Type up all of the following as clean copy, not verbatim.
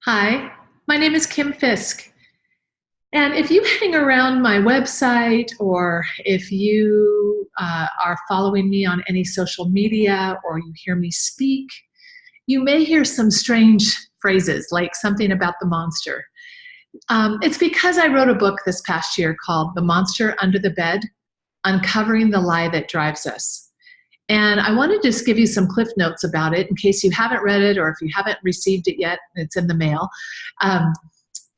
Hi, my name is Kim Fisk. And if you hang around my website or if you are following me on any social media or you hear me speak, you may hear some strange phrases like something about the monster. It's because I wrote a book this past year called The Monster Under the Bed, Uncovering the Lie That Drives Us. And I want to just give you some cliff notes about it in case you haven't read it or if you haven't received it yet, it's in the mail. Um,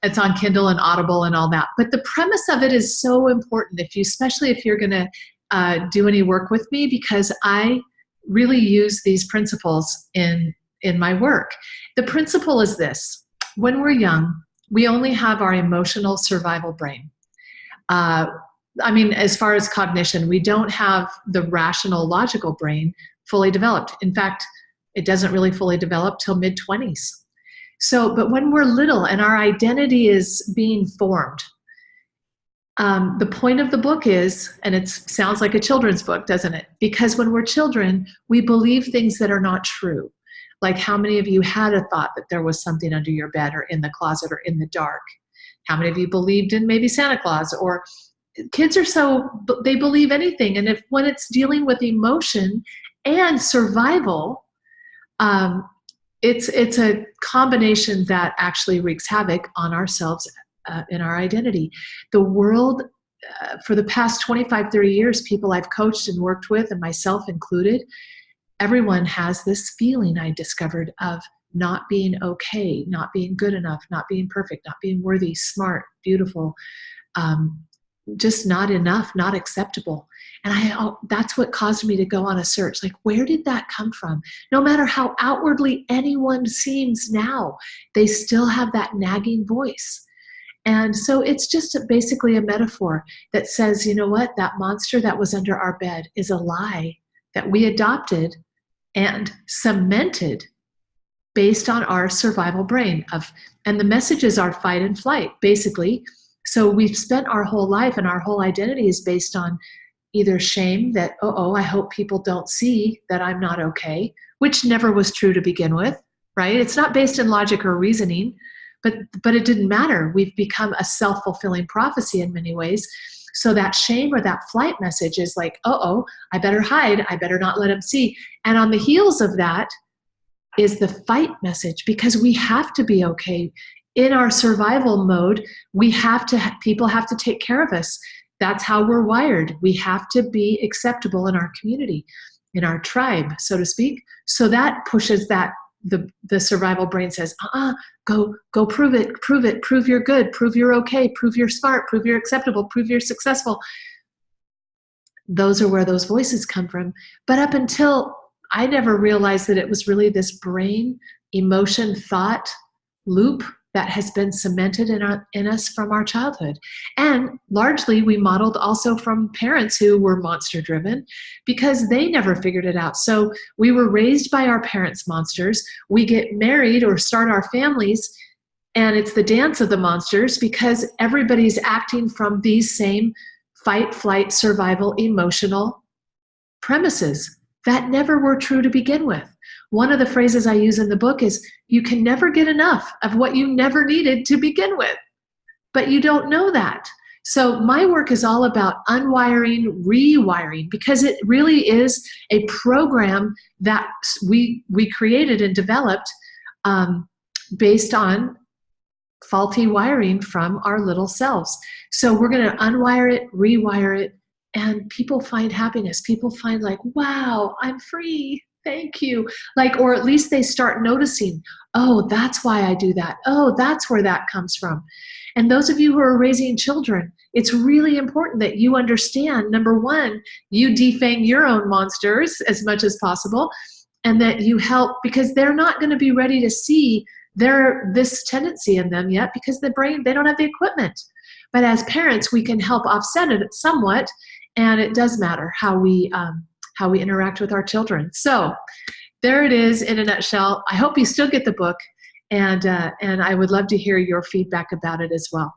it's on Kindle and Audible and all that. But the premise of it is so important, especially if you're going to do any work with me, because I really use these principles in my work. The principle is this: when we're young, we only have our emotional survival brain. Uh, as far as cognition, we don't have the rational, logical brain fully developed. In fact, it doesn't really fully develop till mid-20s. So, but when we're little and our identity is being formed, the point of the book is, and it sounds like a children's book, doesn't it? Because when we're children, we believe things that are not true. Like, how many of you had a thought that there was something under your bed or in the closet or in the dark? How many of you believed in maybe Santa Claus? Or kids are they believe anything. And when it's dealing with emotion and survival, it's a combination that actually wreaks havoc on ourselves in our identity. The world, for the past 25, 30 years, people I've coached and worked with, and myself included, everyone has this feeling, I discovered, of not being okay, not being good enough, not being perfect, not being worthy, smart, beautiful, just not enough, not acceptable. And that's what caused me to go on a search. Like, where did that come from? No matter how outwardly anyone seems now, they still have that nagging voice. And so it's just basically a metaphor that says, you know what, that monster that was under our bed is a lie that we adopted and cemented based on our survival brain and the messages are fight and flight, basically. So we've spent our whole life, and our whole identity is based on either shame that, I hope people don't see that I'm not okay, which never was true to begin with, right? It's not based in logic or reasoning, but it didn't matter. We've become a self-fulfilling prophecy in many ways. So that shame or that flight message is like, I better hide. I better not let them see. And on the heels of that is the fight message, because we have to be okay. In our survival mode, people have to take care of us. That's how we're wired. We have to be acceptable in our community, in our tribe, so to speak. So that pushes the survival brain says, go prove it, prove you're good, prove you're okay, prove you're smart, prove you're acceptable, prove you're successful. Those are where those voices come from. But up until I never realized that it was really this brain, emotion, thought loop that has been cemented in us from our childhood. And largely we modeled also from parents who were monster driven because they never figured it out. So we were raised by our parents' monsters. We get married or start our families, and it's the dance of the monsters because everybody's acting from these same fight, flight, survival, emotional premises that never were true to begin with. One of the phrases I use in the book is, you can never get enough of what you never needed to begin with, but you don't know that. So my work is all about unwiring, rewiring, because it really is a program that we created and developed based on faulty wiring from our little selves. So we're going to unwire it, rewire it, and people find happiness. People find like, wow, I'm free. Thank you. Like, or at least they start noticing, oh, that's why I do that. Oh, that's where that comes from. And those of you who are raising children, it's really important that you understand, number one, you defang your own monsters as much as possible, and that you help, because they're not going to be ready to see this tendency in them yet, because the brain, they don't have the equipment. But as parents, we can help offset it somewhat, and it does matter how we interact with our children. So there it is in a nutshell. I hope you still get the book, and I would love to hear your feedback about it as well.